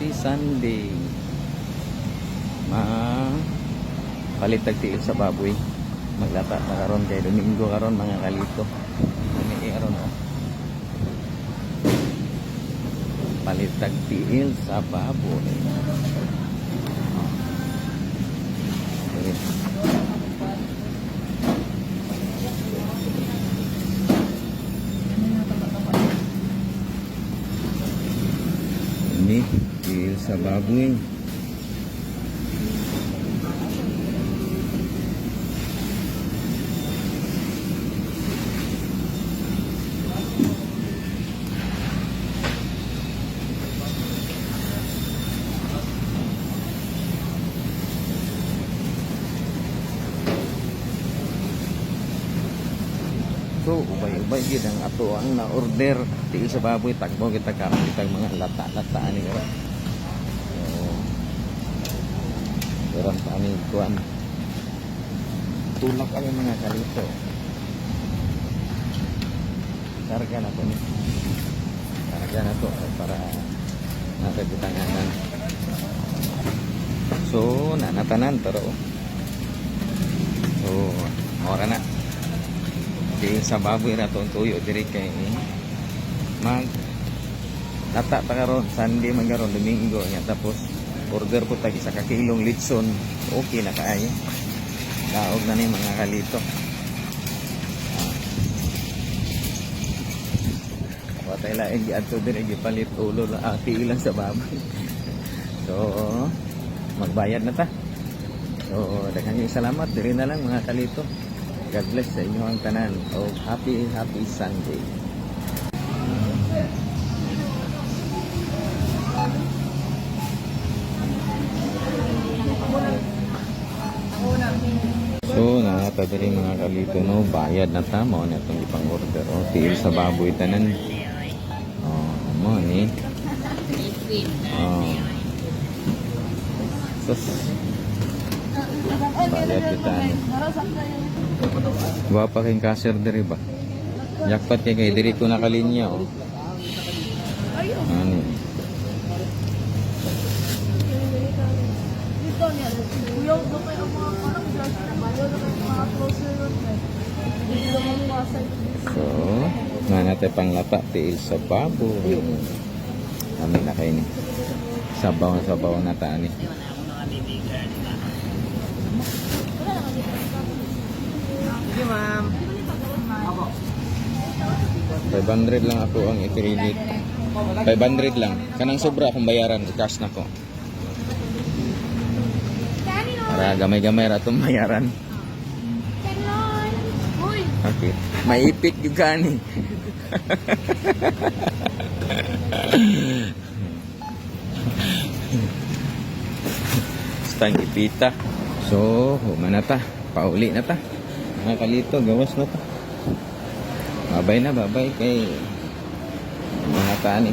happy Sunday. Palit tagtiil sa baboy. Maglata na karon kay Domingo karon mga kalito. Ini karon oh. Palit tagtiil sa baboy. Ini tiil sa baboy. So, ubay-ubay yun ang ato ang na-order tiil sa baboy, tagbo kita karon kita mga lata-lata ani karon. So, karon pa ani kuan. Tulak kami mga kalito. Karga na to ni. Karga na to para nakabitanganan. So, nanatanan pero. So, ora na. Di sa baboy na itong tuyo diri kay mag lata pa karon Sunday man karon Domingo nya tapos order ko tag isa ka kilong litson okay na kaayo daog na ni mga kalito. Watay laing giadto diri gipalit ulo la tiilan sa baboy. So magbayad na ta. So daghang salamat diri na lang mga kalito. God bless sa inyo ang tanan. Oh, happy Sunday. So, nakatadali mga kalito, no? Bayad na tama na itong ipang order. Oh, tiil sa baboy tanan. Oh, mo ni. Oh. Sus. Bayad kita. Guwapa kayong kasir diri ba? Jackpot kay diri ko nakalinya oh. Ano? So, nanate pang lata tiil sa baboy. Amin na kayo ni. Sabaw na taan ni. Sige ma'am. 500 lang ako ang i-credit. 500 lang. Kanang sobra akong bayaran. I-cash na ko. Para gamay-gamay ra itong bayaran. Okay. Maipit yung gani. Stang ipita. So, humana ta. Pauli na ta. Mga kalito, gawas na ta. Babay kay mga tani.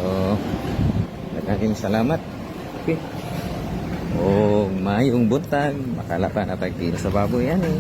So, nagkaking salamat. Okay. O mayong buntag, makala pa natagpil sa baboy yan eh.